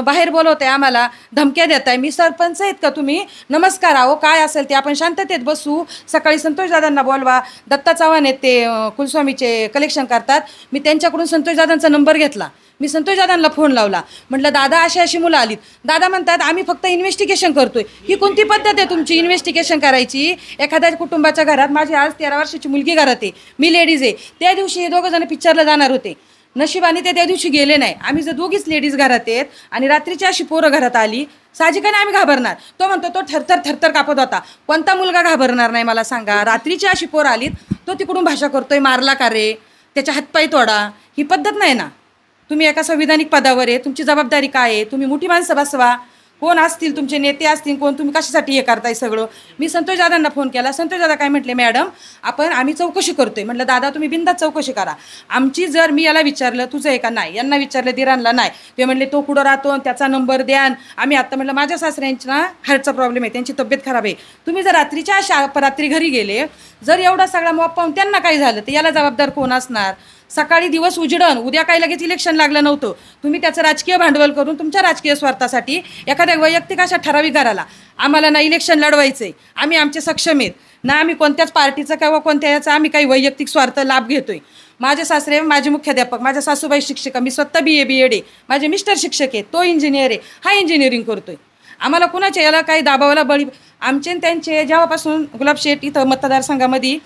Speaker 5: बाहेर बोलवताय, आम्हाला धमक्या देताय. मी सरपंच आहेत का तुम्ही? नमस्कार आहो, काय असेल ते आपण शांततेत बसू, सकाळी संतोषदादांना बोलवा. दत्ता चव्हाण आहेत ते कुलस्वामीचे कलेक्शन करतात, मी त्यांच्याकडून संतोषदादांचा नंबर घेतला, मी संतोषदादांना फोन लावला, म्हटलं दादा अशी मुलं आलीत. दादा म्हणतात आम्ही फक्त इन्व्हेस्टिगेशन करतोय. ही कोणती पद्धत आहे तुमची इन्व्हेस्टिगेशन करायची? एखाद्या कुटुंबाच्या घरात, माझी आज 13 वर्षाची मुलगी घरात आहे, मी लेडीज आहे, त्या दिवशी हे 2 जण पिक्चरला जाणार होते, नशिबाने ते त्या दिवशी गेले नाही. आम्ही जर 2घीच लेडीज घरात आहेत आणि रात्रीची अशी पोरं घरात आली, साहजिकाने आम्ही घाबरणार. तो म्हणतो तो थरथर कापत होता, कोणता मुलगा घाबरणार नाही मला सांगा? रात्रीची अशी पोरं आलीत, तो तिकडून भाषा करतोय, मारला का रे, त्याच्या हातपाय तोडा, ही पद्धत नाही ना. तुम्ही एका संविधानिक पदावर आहे, तुमची जबाबदारी काय आहे? तुम्ही मोठी माणसं बसवा, कोण असतील तुमचे नेते असतील कोण, तुम्ही कशासाठी हे करताय सगळं? मी संतोषदादांना फोन केला, संतोषदादा काय म्हटले, मॅडम आम्ही चौकशी करतोय. म्हटलं दादा तुम्ही बिनधास्त चौकशी करा आमची. जर मी याला विचारलं तुझं आहे का, नाही, यांना विचारलं दिरांना, नाही, ते म्हणले तो कुठं राहतो त्याचा नंबर द्या. आम्ही आता म्हटलं माझ्या सासऱ्यांच्या हार्टचा प्रॉब्लेम आहे, त्यांची तब्येत खराब आहे, तुम्ही जर रात्रीच्या रात्री घरी गेले, जर एवढा सगळा मॉप पाहून त्यांना काही झालं तर याला जबाबदार कोण असणार? सकाळी दिवस उजडण, उद्या काही लगेच इलेक्शन लागलं नव्हतं, तुम्ही त्याचं राजकीय भांडवल करून तुमच्या राजकीय स्वार्थासाठी एखाद्या वैयक्तिक अशा ठराविक घराला, आम्हाला ना इलेक्शन लढवायचं आहे, आम्ही आमचे सक्षम आहेत ना, आम्ही कोणत्याच पार्टीचा किंवा कोणत्या याचा आम्ही काही वैयक्तिक स्वार्थ लाभ घेतोय. माझे सासरे माझे मुख्याध्यापक, माझ्या सासूबाई शिक्षिका, मी स्वतः BA BEd आहे, माझे मिस्टर शिक्षक आहेत, तो इंजिनियर आहे, हा इंजिनिअरिंग करतोय. आम्हाला कुणाच्या याला काही दाबावाला बळी, आमचे त्यांचे जेव्हापासून गुलाब शेठ इथं मतदारसंघामध्ये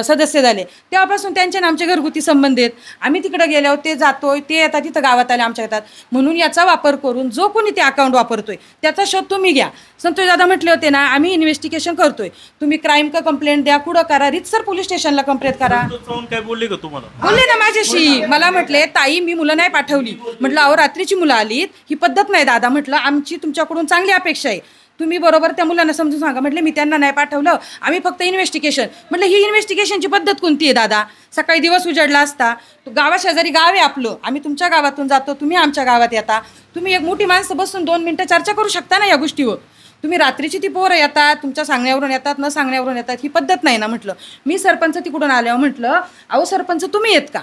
Speaker 5: सदस्य झाले तेव्हापासून त्यांचे आणि आमचे घरगुती संबंध आहेत. आम्ही तिकडे गेल्यावर ते जातोय, ते येतात तिथं गावात आले आमच्या येतात, म्हणून याचा वापर करून जो कोणी ते अकाउंट वापरतोय त्याचा शोध तुम्ही घ्या. संतोषदादा म्हटले होते ना आम्ही इन्व्हेस्टिगेशन करतोय, तुम्ही क्राईम का कंप्लेंट द्या, कुठं करा, रितसर पोलीस स्टेशनला कंप्लेंट करा.
Speaker 1: काय बोलले का तुम्हाला?
Speaker 5: बोलले ना माझ्याशी, मला म्हटले ताई मी मुलं नाही पाठवली, म्हटलं अहो रात्रीची मुलं आलीत, ही पद्धत नाही दादा, म्हटलं आमची तुमच्याकडून चांगली अपेक्षा आहे, तुम्ही बरोबर त्या मुलांना समजून सांगा. म्हटलं मी त्यांना नाही पाठवलं, आम्ही फक्त इन्व्हेस्टिगेशन. म्हटलं ही इन्व्हेस्टिगेशनची पद्धत कोणती आहे दादा? सकाळी दिवस उजाडला असता, गावाशेजारी गाव आहे आपलं, आम्ही तुमच्या गावातून जातो, तुम्ही आमच्या गावात येता, तुम्ही एक मोठी माणसं बसून 2 मिनिटं चर्चा करू शकता ना या गोष्टीवर. तुम्ही रात्रीची ती पोरं येतात, तुमच्या सांगण्यावरून येतात, न सांगण्यावरून येतात, ही पद्धत नाही ना. म्हटलं मी सरपंच तिकडून आल्यावर म्हटलं अहो सरपंच तुम्ही येत का?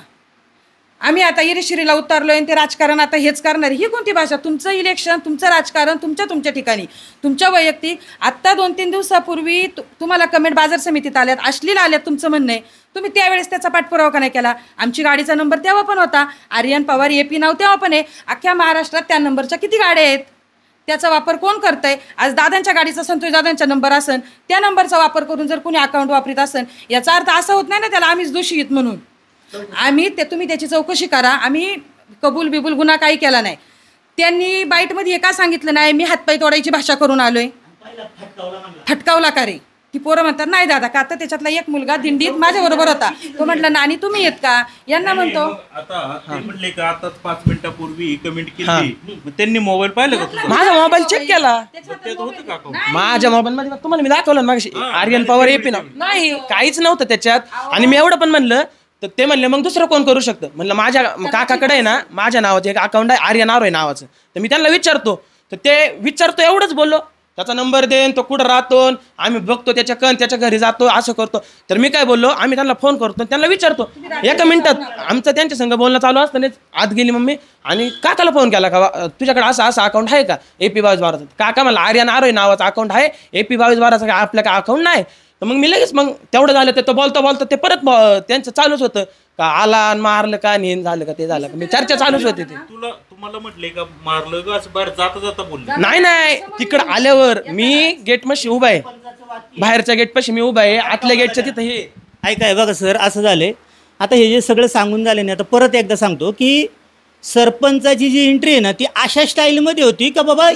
Speaker 5: आम्ही आता इरिशिरीला उतरलोय आणि ते राजकारण आता हेच करणार, ही कोणती भाषा? तुमचं इलेक्शन, तुमचं राजकारण तुमच्या ठिकाणी, तुमच्या वैयक्तिक. आत्ता 2-3 दिवसापूर्वी तुम्हाला कमेंट बाजार समितीत आल्यात, अश्लील आल्यात, तुमचं म्हणणं आहे. तुम्ही त्यावेळेस त्याचा पाठपुरावा का नाही केला? आमची गाडीचा नंबर तेव्हा पण होता, आर्यन पवार AP नाव तेव्हा पण आहे. अख्ख्या महाराष्ट्रात त्या नंबरच्या किती गाड्या आहेत? त्याचा वापर कोण करतंय? आज दादांच्या गाडीचा संतोष दादांचा नंबर असन, त्या नंबरचा वापर करून जर कोणी अकाउंट वापरीत असन, याचा अर्थ असा होत नाही ना त्याला आम्हीच दोषी आहेत म्हणून. आम्ही तुम्ही त्याची चौकशी करा. आम्ही कबूल बिबूल गुन्हा काही केला नाही. त्यांनी बाईटमध्ये का सांगितलं नाही मी हातपाय तोडायची भाषा करून आलोय? फटकावला का रे? ती पोरं म्हणतात नाही दादा का. आता त्याच्यातला एक मुलगा दिंडीत माझ्या बरोबर होता, तो म्हटला नानी तुम्ही येत का? यांना म्हणतो
Speaker 1: आता ते म्हणले का आताच 5 मिनिटापूर्वी कमेंट केली, मग त्यांनी मोबाईल पाहिलं का तुझा?
Speaker 2: माझा मोबाईल चेक केला,
Speaker 1: त्यात होतं का account?
Speaker 2: माझ्या मोबाईल मध्ये तुम्हाला मी दाखवलं ना मागाशी, आर्यन पवार AP नाव नाही, काहीच नव्हतं त्याच्यात. आणि मी एवढं पण म्हणलं तर ते म्हणले मग दुसरं कोण करू शकतं? म्हणलं माझ्या काकाकडे आहे ना माझ्या नावाचं एक अकाउंट आहे आर्यन आरोय नावाचं, तर मी त्यांना विचारतो. तर ते विचारतो एवढंच बोललो, त्याचा नंबर देन, तो कुठं राहतो, आम्ही बघतो त्याच्या घरी जातो, असं करतो. तर मी काय बोललो, आम्ही त्यांना फोन करतो, त्यांना विचारतो. 1 मिनिटात आमचं त्यांच्या संग बोलणं चालू असतानाच आत गेली मम्मी आणि काकाला फोन केला का तुझ्याकडे असं अकाउंट आहे का AP 2212चं? काका मला आर्यन आरोय नावाचं अकाउंट आहे, AP 2212चं का आपलं का अकाउंट नाही. तर मग मी लगेच मग तेवढं झालं ते बोलता ते परत त्यांचं चालूच होतं का आला मारलं का नेन झालं का ते झालं का, मी चर्चा चालूच होती ती.
Speaker 1: तुम्हाला म्हटले का मारलं का? असं बाहेर जाता बोलले?
Speaker 2: नाही तिकडं आल्यावर मी गेट पाशी उभा आहे, बाहेरच्या गेट पाशी मी उभा आहे, आतल्या गेटच्या तिथं हे
Speaker 3: ऐकाय बघा सर, असं झालंय. आता हे जे सगळं सांगून झाले ना, आता परत एकदा सांगतो की सरपंचाची जी एंट्री आहे ना ती अशा स्टाईलमध्ये होती का बाबा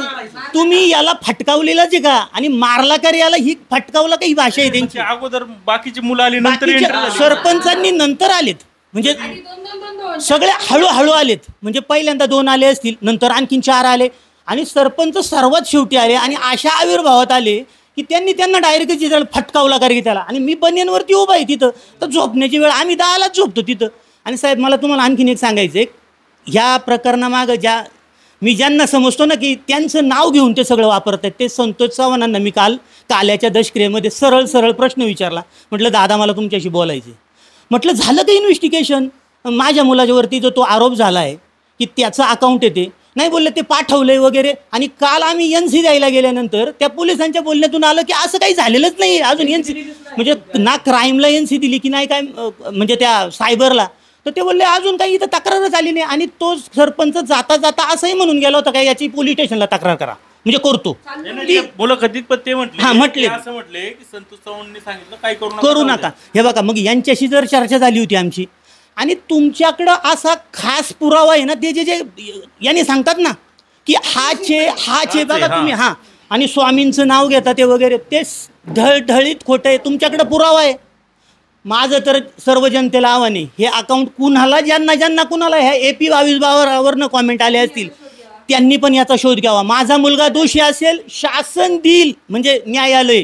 Speaker 3: तुम्ही याला फटकावलेलाच आहे का आणि मारला का रे याला, ही फटकावला का ही भाषा आहे त्यांची.
Speaker 1: अगोदर बाकीची मुलं आली नंतर
Speaker 3: बाकीच्या सरपंचांनी नंतर आलेत, म्हणजे सगळे हळूहळू आलेत. म्हणजे पहिल्यांदा 2 आले असतील, नंतर आणखीन 4 आले आणि सरपंच सर्वात शेवटी आले आणि अशा आविर्भावात आले की त्यांना डायरेक्ट फटकावला का रे त्याला. आणि मी बनियनवरती उभा आहे तिथं, तर झोपण्याची वेळ आम्ही 10लाच झोपतो तिथं. आणि साहेब मला तुम्हाला आणखीन एक सांगायचं आहे, ह्या प्रकरणामागं मी ज्यांना समजतो ना की त्यांचं नाव घेऊन ते सगळं वापरत आहेत, ते संतोष चव्हाणांना मी काल्याच्या दशक्रियेमध्ये सरळ प्रश्न विचारला. म्हटलं दादा मला तुमच्याशी बोलायचं आहे. म्हटलं झालं का इन्व्हेस्टिगेशन? माझ्या मुलाच्यावरती जो तो आरोप झाला आहे की त्याचं अकाउंट येते, नाही बोलले ते पाठवलंय वगैरे. आणि काल आम्ही NC द्यायला गेल्यानंतर त्या पोलिसांच्या बोलण्यातून आलं की असं काही झालेलंच नाही अजून. NC म्हणजे ना क्राईमला NC दिली की नाही काय, म्हणजे त्या सायबरला, तर ते बोलले अजून काही इथं तक्रारच आली नाही. आणि तो सरपंच जाता असंही म्हणून गेला होता का याची पोलीस स्टेशनला तक्रार करा, म्हणजे करतो.
Speaker 1: मुलाखतीत पण ते
Speaker 3: म्हटले
Speaker 1: असं म्हटले की संतोष चव्हाणांनी सांगितलं काय
Speaker 3: करू नका. हे बघा मग यांच्याशी जर चर्चा झाली होती आमची आणि तुमच्याकडं असा खास पुरावा आहे ना, ते जे यांनी सांगतात ना की हाचे बघा तुम्ही आणि स्वामींचं नाव घेता ते वगैरे, ते ढळढळीत खोटं आहे. तुमच्याकडं पुरावा आहे. माझं तर सर्व जनतेला आव्हान आहे, हे अकाउंट कुणाला ज्यांना कुणाला ह्या AP 2212वरनं कॉमेंट आले असतील त्यांनी पण याचा शोध घ्यावा. माझा मुलगा दोषी असेल, शासन देईल, म्हणजे न्यायालय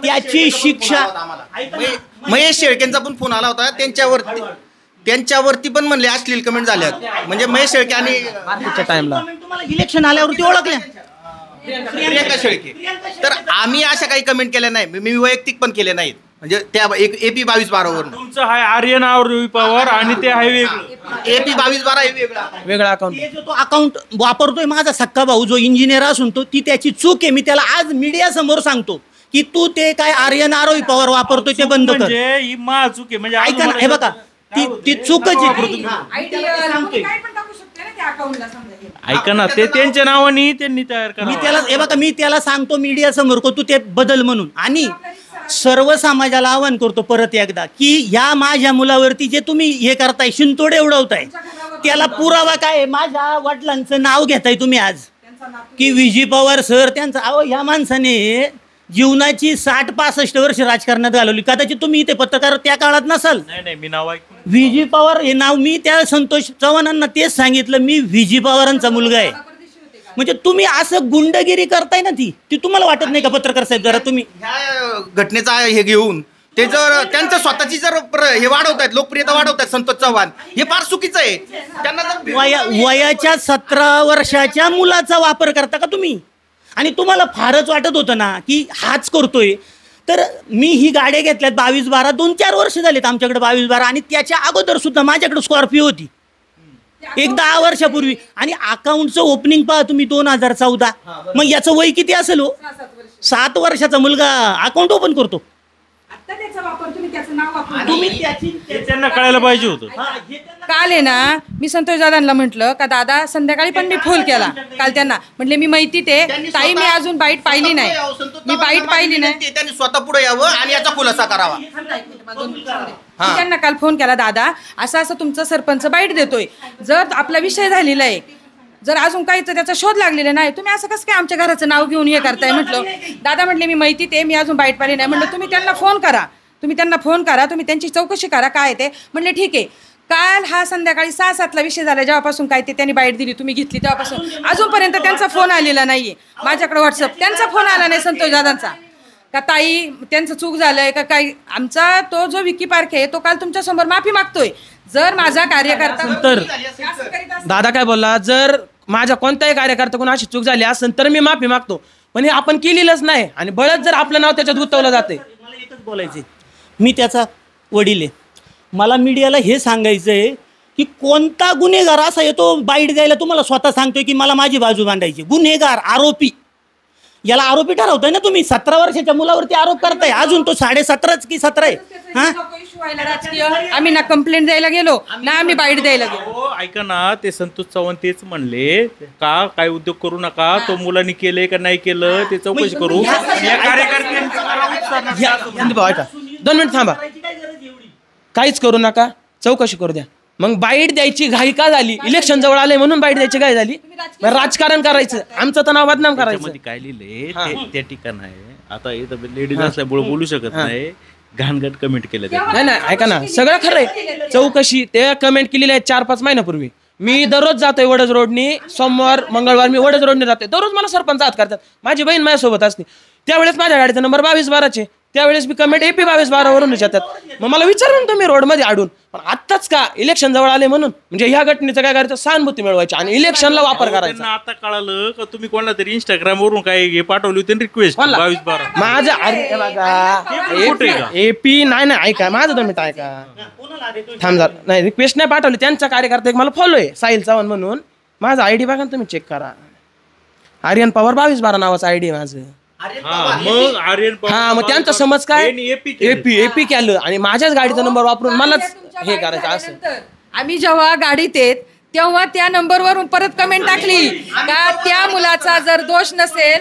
Speaker 3: त्याची शिक्षा.
Speaker 4: महेश शेळकेंचा पण फोन आला होता, त्यांच्यावरती पण म्हणले अश्लील कमेंट झाल्यात. म्हणजे महेश शेळके आणि
Speaker 2: टाइमला
Speaker 3: तुम्हाला इलेक्शन आल्यावरती ओळखल्या
Speaker 4: प्रियंका शेळके. तर आम्ही अशा काही कमेंट केल्या नाही, मी वैयक्तिक पण केले नाहीत. म्हणजे त्या AP 2212वरून
Speaker 1: तुमचं हाय आर्यन आरोही पवार आणि ते आहे वेगळं.
Speaker 4: AP 2212 हे
Speaker 2: वेगळा अकाउंट.
Speaker 3: जो तो अकाउंट वापरतोय माझा सक्का भाऊ जो इंजिनियर असून ती त्याची चूक आहे. मी त्याला आज मीडिया समोर सांगतो की तू ते काय आर्यन आरोही पवार वापरतोय ते बंद कर.
Speaker 1: म्हणजे ही चूक आहे. म्हणजे
Speaker 3: ऐका ना, हे बघा ती चूकच आहे.
Speaker 1: ऐका ना, ते त्यांच्या नावाने त्यांनी तयार करा.
Speaker 3: मी त्याला सांगतो मीडिया समोर तू ते बदल म्हणून. आणि सर्व समाजाला आवाहन करतो परत एकदा की ह्या माझ्या मुलावरती जे तुम्ही हे करताय, शिंतोडे उडवताय, त्याला पुरावा काय? माझ्या वडिलांचं नाव घेताय तुम्ही आज की विजी पवार सर त्यांचं. अहो ह्या माणसाने जीवनाची 60-65 वर्ष राजकारणात घालवली. कदाचित तुम्ही इथे पत्रकार त्या काळात नसाल.
Speaker 1: नाही मी नाव ऐकून
Speaker 3: विजी पवार हे नाव, मी त्या संतोष चव्हाणांना तेच सांगितलं, मी विजी पवारांचा मुलगा आहे. म्हणजे तुम्ही असं गुंडगिरी करताय ना ती तुम्हाला वाटत नाही का पत्रकार साहेब? जरा तुम्ही
Speaker 4: ह्या घटनेचा हे घेऊन ते जर त्यांचं स्वतःची जर हे वाढवतायत, लोकप्रियता वाढवतायत संतोष चव्हाण, हे फार चुकीचं आहे. त्यांना जर
Speaker 3: वयाच्या 17 वर्षाच्या मुलाचा वापर करता का तुम्ही? आणि तुम्हाला फारच वाटत होतं ना की हाच करतोय. तर मी ही गाड्या घेतल्यात 22-12, 2-4 वर्ष झालेत आमच्याकडे 22-12, आणि त्याच्या अगोदर सुद्धा माझ्याकडे स्कॉर्पिओ होती एक 10 वर्षापूर्वी. आणि अकाउंटचं ओपनिंग पहा तुम्ही 2014. मग याचं वय किती असेल हो? 7 वर्षाचा मुलगा अकाउंट ओपन करतो. तुम्ही
Speaker 1: त्यांना कळायला पाहिजे होतं.
Speaker 5: काल आहे ना, मी संतोष दादांना म्हटलं का दादा, संध्याकाळी पण मी फोन केला काल त्यांना, म्हटले मी माहिती ते ताई, मी अजून बाईट पाहिली नाही, मी बाईट पाहिली नाही.
Speaker 4: त्यांनी स्वतः पुढे यावं आणि याचा खुलासा करावा.
Speaker 5: मी त्यांना काल फोन केला, दादा असं असं तुमचा सरपंच बाईट देतोय, जर आपला विषय झालेला आहे, जर अजून काहीच त्याचा शोध लागलेला नाही, तुम्ही असं कसं काय आमच्या घराचं नाव घेऊन हे करताय? म्हटलं दादा म्हटले मी माहिती ते, मी अजून बाईट पाहिली नाही. म्हटलं तुम्ही त्यांना फोन करा, तुम्ही त्यांची चौकशी करा काय ते. म्हणले ठीक आहे. काल हा संध्याकाळी 6-7ला विषय झाला, जेव्हापासून काय ते त्यांनी बाईट दिली तुम्ही घेतली तेव्हापासून अजूनपर्यंत त्यांचा फोन आलेला नाहीये माझ्याकडे. व्हॉट्सअप त्यांचा फोन आला नाही संतोष दादांचा, का ताई त्यांचं चूक झालंय का काही. आमचा तो जो विकी पार्क आहे तो काल तुमच्या समोर माफी मागतोय. जर माझा कार्यकर्ता
Speaker 2: तर दादा काय बोलला, जर माझ्या कोणत्याही कार्यकर्त्याकडून अशी चूक झाली असेल तर मी माफी मागतो, पण हे आपण केलेलंच नाही आणि बळच जर आपलं नाव त्याच्यात गुंतवलं जाते.
Speaker 3: मला एकच बोलायचं, मी त्याचा वडील आहे, मला मीडियाला हे सांगायचं आहे की कोणता गुन्हेगार असा येतो बाईट द्यायला तुम्हाला स्वतः सांगतोय की मला माझी बाजू मांडायची. गुन्हेगार, आरोपी, याला आरोपी ठरवताय ना तुम्ही. 17 वर्षाच्या मुलावरती आरोप करताय, अजून तो 17.5 की 17 आहे.
Speaker 5: आम्ही ना कंप्लेंट द्यायला गेलो ना आम्ही बाईट द्यायला गेलो.
Speaker 1: हो, ऐका ना, ते संतोष चव्हाण तेच म्हणले का काय उद्योग करू नका, तो मुलांनी केले का नाही केलं ते चौकशी करू. या कार्यकर्त्यांनी
Speaker 2: ऐका 2 मिनिट थांबा, काहीच करू नका, चौकशी करू द्या. मग बाईट द्यायची घाई का झाली? इलेक्शन जवळ आले म्हणून बाईट द्यायची घाई झाली. राजकारण करायचं, आमचं तर नाव बदनाम करायचं.
Speaker 1: काय लिहिले त्या ठिकाण आहे. आता इथं लेडीज असल्यामुळे बोलू शकत नाही, घाणघाट कमेंट केलं.
Speaker 2: नाही नाही, ऐका ना, सगळं खरं आहे. चौकशी ते कमेंट केलेली आहे 4-5 महिन्यापूर्वी. मी दररोज जातोय वडज रोडनी, सोमवार मंगळवार मी वडज रोडने जातोय. दररोज मला सरपंच हात करतात. माझी बहीण माझ्यासोबत असते. त्यावेळेस माझ्या गाडीचा नंबर 2212 त्यावेळेस मी कमेंट AP 2212 वरून येतात. मग मला विचारलं ना तुम्ही रोडमध्ये आडून, पण आत्ताच का इलेक्शन जवळ आले म्हणून म्हणजे ह्या घटनेचं काय करायचं, सहानुभूती मिळवायची आणि इलेक्शनला वापर करायचा.
Speaker 1: आता कळालं का तुम्ही कोणाला तरी इंस्टाग्राम वरून काय हे पाठवली होती रिक्वेस्ट 2212
Speaker 2: माझं. अरे बघा AP नाही ऐका माझं 2 मिनिट ऐका, थांब जरा. नाही रिक्वेस्ट नाही पाठवली, त्यांचा कार्यकर्ता एक मला फॉलो आहे साहिल चव्हाण म्हणून. माझा ID बघा ना तुम्ही, चेक करा. आर्यन पवार 2212 नावाचं ID आहे माझं.
Speaker 1: मग आर्यन
Speaker 2: हा, मग त्यांचा समज काय AP केलं आणि माझ्याच गाडीचा नंबर वापरून मलाच हे करायचं असं.
Speaker 5: आम्ही जेव्हा गाडीत येत तेव्हा त्या नंबरवरून परत कमेंट टाकली का त्या मुलाचा जर दोष नसेल.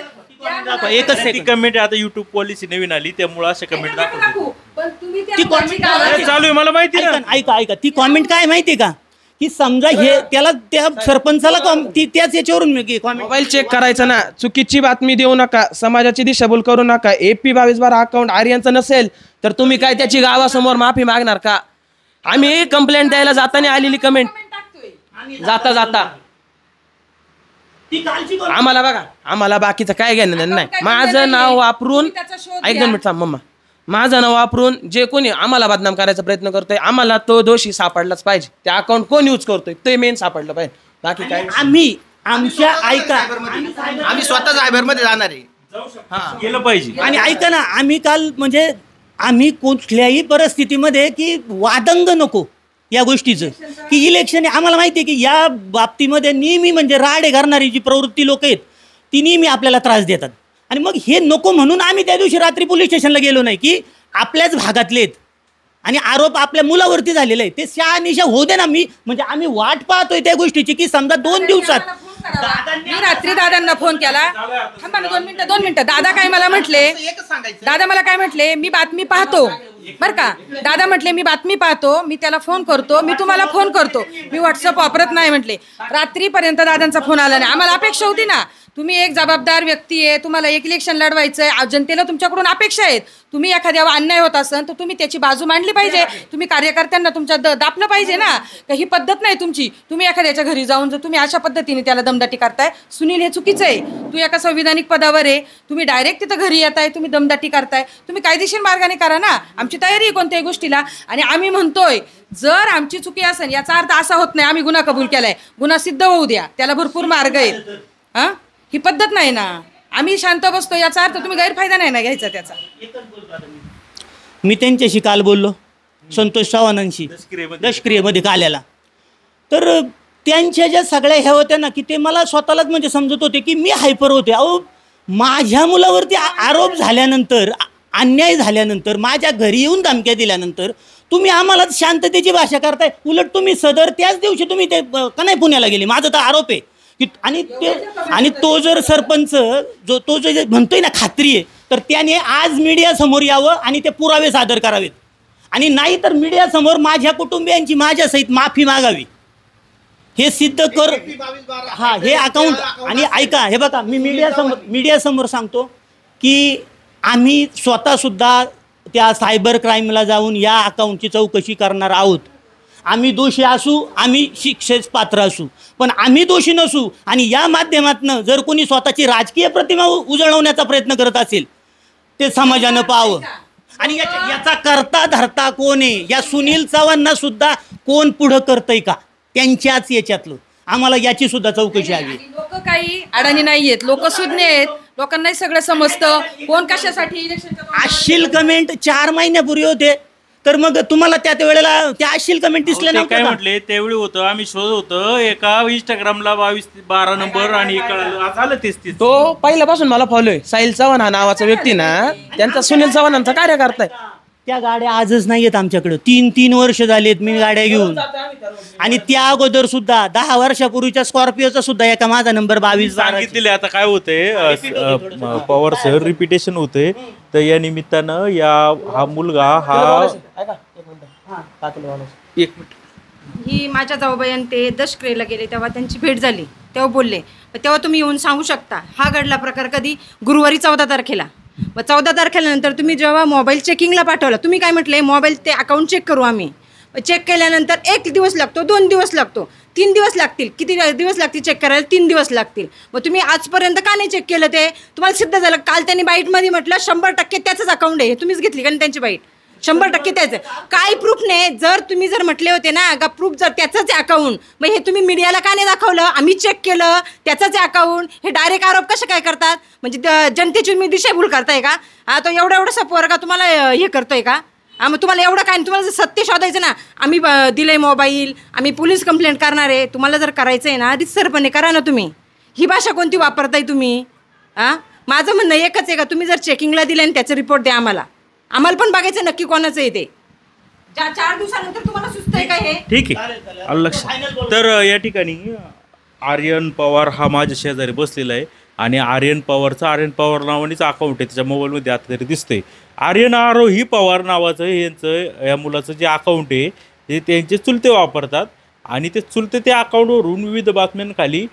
Speaker 3: एकच
Speaker 1: ती कमेंट आता युट्यूब पॉलिसी नवीन आली त्यामुळे अशा कमेंट दाखवतो.
Speaker 5: पण तुम्ही
Speaker 3: ती कॉमेंट
Speaker 1: चालू आहे मला माहिती ना.
Speaker 3: ऐका ती कॉमेंट काय माहितीये का, की समजा हे त्याला त्या सरपंचाला त्याच याच्यावरून
Speaker 2: मोबाईल चेक करायचं ना, चुकीची बातमी देऊ नका, समाजाची दिशाभूल करू नका. AP 2212 अकाउंट आर्यनचं नसेल तर तुम्ही काय त्याची गावासमोर माफी मागणार का? आम्ही कंप्लेंट द्यायला जाताना आलेली कमेंट जाता आम्हाला बघा, आम्हाला बाकीचं काय घेणं नाही. माझं नाव वापरून एक 2 मिनिट थांब मम्मा, माझं नाव वापरून जे कोणी आम्हाला बदनाम करायचा प्रयत्न करतोय, आम्हाला तो दोषी सापडलाच पाहिजे. ते अकाउंट कोण यूज करतोय ते मेन सापडलं पाहिजे. बाकी काय
Speaker 3: आम्ही आमच्या ऐका,
Speaker 4: आम्ही स्वतः सायबरमध्ये जाणार आहे,
Speaker 1: गेलं पाहिजे.
Speaker 3: आणि ऐका ना, आम्ही काल म्हणजे आम्ही कुठल्याही परिस्थितीमध्ये की वादंग नको या गोष्टीचं, की इलेक्शन आम्हाला माहिती आहे की या बाबतीमध्ये नेहमी म्हणजे राडे घालणारी जी प्रवृत्ती लोक आहेत ती नेहमी आपल्याला त्रास देतात. आणि मग हे नको म्हणून आम्ही त्या दिवशी रात्री पोलीस स्टेशनला गेलो नाही, की आपल्याच भागातले आहेत आणि आरोप आपल्या मुलावरती झालेले आहे, ते शहानिशा होऊ दे ना. म्हणजे आम्ही वाट पाहतोय त्या गोष्टीची की समजा 2 दिवसात.
Speaker 5: मी रात्री दादांना फोन केला, थांबा ना 2 मिनिटं. दादा काय मला म्हटले, दादा मला काय म्हटले, मी बातमी पाहतो बरं का. दादा म्हटले मी बातमी पाहतो, मी त्याला फोन करतो, मी तुम्हाला फोन करतो, मी व्हॉट्सअप वापरत नाही म्हटले. रात्रीपर्यंत दादांचा फोन आला नाही. आम्हाला अपेक्षा होती ना, तुम्ही एक जबाबदार व्यक्ती आहे, तुम्हाला एक इलेक्शन लढवायचं आहे, जनतेला तुमच्याकडून अपेक्षा आहेत, तुम्ही एखाद्यावर अन्याय होत असेल तर तुम्ही त्याची बाजू मांडली पाहिजे. तुम्ही कार्यकर्त्यांना तुमच्या दापलं पाहिजे ना. ही पद्धत नाही तुमची. तुम्ही एखाद्याच्या घरी जाऊन जर तुम्ही अशा पद्धतीने त्याला दमदाटी करताय, सुनील हे चुकीचं आहे. तू एका संविधानिक पदावर आहे, तुम्ही डायरेक्ट तिथं घरी येताय, तुम्ही दमदाटी करताय. तुम्ही कायदेशीर मार्गाने करा ना. आमची तयारी आहे कोणत्याही गोष्टीला. आणि आम्ही म्हणतोय जर आमची चुकी असेल याचा अर्थ असा होत नाही आम्ही गुन्हा कबूल केलाय. गुन्हा सिद्ध होऊ द्या, त्याला भरपूर मार्ग आहेत. हा, ही पद्धत नाही ना. आम्ही शांत बसतो याचा अर्थ तुम्ही गैरफायदा नाही ना घ्यायचा त्याचा.
Speaker 3: मी त्यांच्याशी काल बोललो, संतोष चव्हाणांशी दशक्रियेमध्ये काल्याला. तर त्यांच्या ज्या सगळ्या ह्या होत्या ना की ते मला स्वतःलाच म्हणजे समजत होते की मी हायपर होते. अहो, माझ्या मुलावरती आरोप झाल्यानंतर, अन्याय झाल्यानंतर, माझ्या घरी येऊन धमक्या दिल्यानंतर तुम्ही आम्हाला शांततेची भाषा करताय. उलट तुम्ही सदर त्याच दिवशी तुम्ही ते का नाही पुण्याला गेले, माझा तर आरोप आहे की. आणि तो जर सरपंच तो जो म्हणतोय ना खात्री आहे, तर त्याने आज मीडियासमोर यावं आणि ते पुरावे सादर करावेत. आणि नाही तर मीडियासमोर माझ्या कुटुंबियांची माझ्यासहित माफी मागावी. हे सिद्ध कर. हा, हे अकाउंट. आणि ऐका, हे बघा, मी मीडियासमोर सांगतो की आम्ही स्वतःसुद्धा त्या सायबर क्राईमला जाऊन या अकाउंटची चौकशी करणार आहोत. आम्ही दोषी असू, आम्ही शिक्षेस पात्र असू, पण आम्ही दोषी नसू. आणि या माध्यमातून जर कोणी स्वतःची राजकीय प्रतिमा उजळवण्याचा प्रयत्न करत असेल ते समाजानं पाहावं. आणि याचा करता धरता कोण आहे, या सुनील चव्हाणांना सुद्धा कोण पुढं करतंय का, त्यांच्याच याच्यातलं आम्हाला याची सुद्धा चौकशी हवी.
Speaker 5: लोक काही अडाणी नाहीयेत, लोक सुज्ञ आहेत. लोकांनाही सगळं समजतं कोण कशासाठी इलेक्शनच्या.
Speaker 3: अश्लील कमेंट 4 महिन्यापूर्वी होते, तर मग तुम्हाला त्या वेळेला त्या अश्लील कमेंट दिसल्या
Speaker 1: काय
Speaker 3: नव्हत्या का?
Speaker 1: म्हटले त्यावेळी होतं, आम्ही शोध होतं एका इंस्टाग्रामला 22-12 नंबर आणि झालं तेच.
Speaker 2: तो पहिल्यापासून मला फॉलो आहे. साहिल चव्हाण हा नावाचा व्यक्ती ना, त्यांचा सुनील चव्हाणांचा कार्यकर्ता आहे.
Speaker 3: त्या गाड्या आजच नाही आहेत आमच्याकडं. 3 वर्ष झालेत मी गाड्या घेऊन. आणि त्या अगोदर सुद्धा 10 वर्षापूर्वीच्या स्कॉर्पिओचा सुद्धा एका माझा नंबर 22
Speaker 1: सांगितलेले. आता काय होतंय, पवार सर रिपिटेशन होते, तर या निमित्तानं हा मुलगा एक मिनिट.
Speaker 5: ही माझ्या जाऊबाई ते दशक्रियेला गेले तेव्हा त्यांची भेट झाली, तेव्हा बोलले. तेव्हा तुम्ही येऊन सांगू शकता हा घडला प्रकार कधी, गुरुवारी 14 तारखेला. मग 14 तारखेला नंतर तुम्ही जेव्हा मोबाईल चेकिंगला पाठवला, तुम्ही काय म्हटले, मोबाईल ते अकाउंट चेक करू आम्ही. चेक केल्यानंतर 1 दिवस लागतो, 2 दिवस लागतो, 3 दिवस लागतील. किती दिवस लागतील चेक करायला? 3 दिवस लागतील. मग तुम्ही आजपर्यंत का नाही चेक केलं? ते तुम्हाला सिद्ध झालं. काल त्यांनी बाईटमध्ये म्हटलं 100% त्याचंच अकाउंट आहे. तुम्हीच घेतली का त्यांची बाईट? 100% त्याचं. काय प्रूफ नाही? जर तुम्ही म्हटले होते ना का प्रूफ जर त्याचंच अकाउंट, मग हे तुम्ही मीडियाला का नाही दाखवलं? आम्ही चेक केलं त्याचंच अकाउंट. हे डायरेक्ट आरोप कसे काय करतात? म्हणजे जनतेची मी दिशाभूल करताय का? हा, तो एवढा पोर का तुम्हाला हे करतोय का? मग तुम्हाला एवढं काय, तुम्हाला जर सत्य शोधायचं ना, आम्ही दिले मोबाईल, आम्ही पोलीस कंप्लेंट करणार आहे. तुम्हाला जर करायचं आहे ना आधीच सरपणे करा ना. तुम्ही ही भाषा कोणती वापरताय तुम्ही? माझं म्हणणं एकच आहे का, तुम्ही जर चेकिंगला दिलं आणि त्याचं रिपोर्ट द्या आम्हाला पण बघायचं नक्की कोणाचं आहे ते. 4 दिवसानंतर तुम्हाला सुचतंय का हे?
Speaker 1: ठीक आहे, आलं लक्षात. तर या ठिकाणी आर्यन पवार हा माझ्या शेजारी बसलेला आहे आणि आर्यन पवार नावानेच अकाउंट आहे त्याच्या मोबाईलमध्ये आता तरी दिसतंय. आर्यन आरोही पवार नावाचं यांचं या मुलाचं जे अकाउंट आहे ते त्यांचे चुलते वापरतात आणि ते चुलते त्या अकाउंटवरून विविध बातम्यांखाली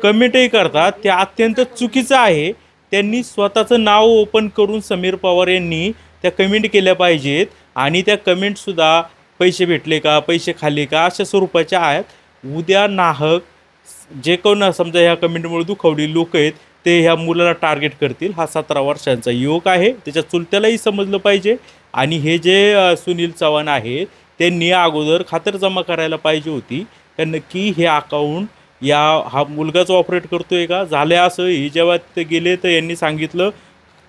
Speaker 1: कमेंटही करतात. ते अत्यंत चुकीचं आहे. त्यांनी स्वतःचं नाव ओपन करून समीर पवार यांनी त्या कमेंट केल्या पाहिजेत आणि त्या कमेंटसुद्धा पैसे भेटले का, पैसे खाल्ले का, अशा स्वरूपाच्या आहेत. उद्या नाहक जे कोण समजा ह्या कमेंटमुळे दुखावली लोक आहेत ते ह्या मुलाला टार्गेट करतील. हा 17 वर्षांचा युवक आहे, त्याच्या चुलत्यालाही समजलं पाहिजे. आणि हे जे सुनील चव्हाण आहे त्यांनी अगोदर खातरजमा करायला पाहिजे होती का नक्की हे अकाउंट हा मुलगाच ऑपरेट करतोय का. झालं असं, हे जेव्हा ते गेले तर यांनी सांगितलं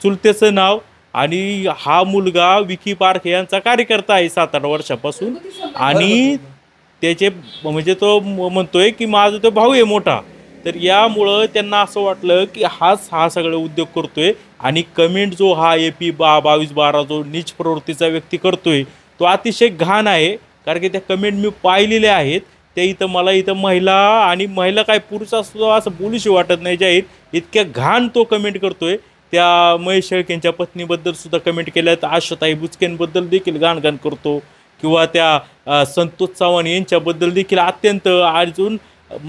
Speaker 1: चुलत्याचं नाव आणि हा मुलगा विकी पार्क यांचा कार्यकर्ता आहे 7-8 वर्षापासून आणि त्याचे म्हणजे तो म्हणतोय की माझा तो भाऊ आहे मोठा. तर यामुळं त्यांना असं वाटलं की हा सगळं उद्योग करतोय आणि कमेंट जो हा AP 22-12 जो नीच प्रवृत्तीचा व्यक्ती करतोय तो अतिशय घाण आहे. कारण की त्या कमेंट मी पाहिलेल्या आहेत. त्या इथं मला महिला काय पुरुष असतो असं बोलूशी वाटत नाही जाहीर, इतक्या घाण तो कमेंट करतोय. त्या महेश शेळकेंच्या पत्नीबद्दल सुद्धा कमेंट केल्या, तर आशाताई बुचकेंबद्दल देखील घाण करतो किंवा त्या संतोष चव्हाण यांच्याबद्दल देखील अत्यंत. अजून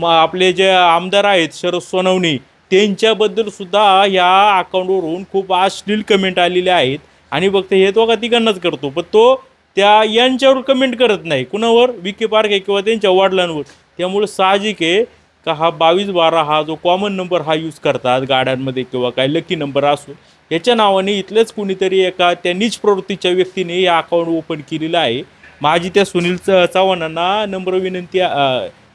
Speaker 1: आपले जे आमदार आहेत शरद सोनवणे त्यांच्याबद्दल सुद्धा या अकाउंटवरून खूप अश्लील कमेंट आलेल्या आहेत. आणि फक्त हे दोघा तिघांनाच करतो, पण तो त्या यांच्यावर कमेंट करत नाही, कुणावर, विखे पारखे किंवा त्यांच्या वडिलांवर. त्यामुळे साहजिक आहे का हा 2212 हा जो कॉमन नंबर हा यूज करतात गाड्यांमध्ये किंवा काय लकी नंबर असो, याच्या नावाने इथलेच कुणीतरी एका त्या नीच प्रवृत्तीच्या व्यक्तीने हे अकाउंट ओपन केलेलं आहे. माझी त्या सुनील चव्हाणांना नम्र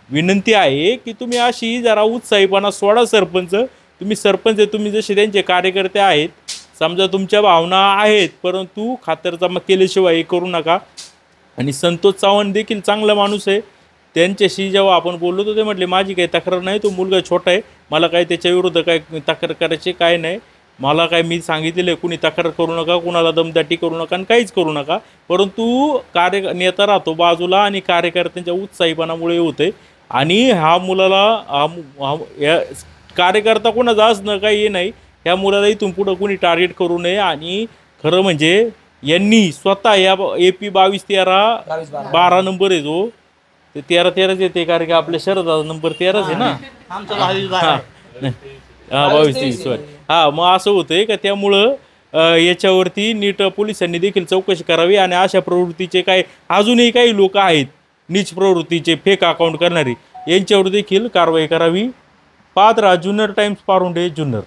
Speaker 1: विनंती आहे की तुम्ही अशी जरा उत्साहीपणा सोडा. सरपंच तुम्ही सरपंच आहे, तुम्ही जसे त्यांचे कार्यकर्ते आहेत, समजा तुमच्या भावना आहेत, परंतु खातरजमा केल्याशिवाय हे करू नका. आणि संतोष चव्हाण देखील चांगला माणूस आहे, त्यांच्याशी जेव्हा आपण बोललो तर ते म्हटले माझी काही तक्रार नाही, तो मुलगा छोटा आहे, मला काय त्याच्याविरुद्ध काय तक्रार करायची काय नाही, मला काय मी सांगितलेलं आहे कुणी तक्रार करू नका, कुणाला दमदाटी करू नका आणि काहीच करू नका. परंतु नेता राहतो बाजूला आणि कार्यकर्त्यांच्या उत्साहीपणामुळे होते. आणि ह्या मुलाला या कार्यकर्ता कोणाचा असणं काही हे नाही, ह्या मुलाला इथून पुढं कोणी टार्गेट करू नये. आणि खरं म्हणजे यांनी स्वतः या AP 2213 नंबर आहे जो ते 13 येते, कारण की आपल्या शहराचा नंबर 13 आहे ना,
Speaker 3: आमचा 2212
Speaker 1: 22 सॉरी. मग असं होतंय का, त्यामुळं याच्यावरती नीट पोलिसांनी देखील चौकशी करावी. आणि अशा प्रवृत्तीचे काय अजूनही काही लोक आहेत नीच प्रवृत्तीचे फेक अकाउंट करणारी, यांच्यावर देखील कारवाई करावी. पाहत राहा जुन्नर टाइम्स, पारुंडे, जुन्नर.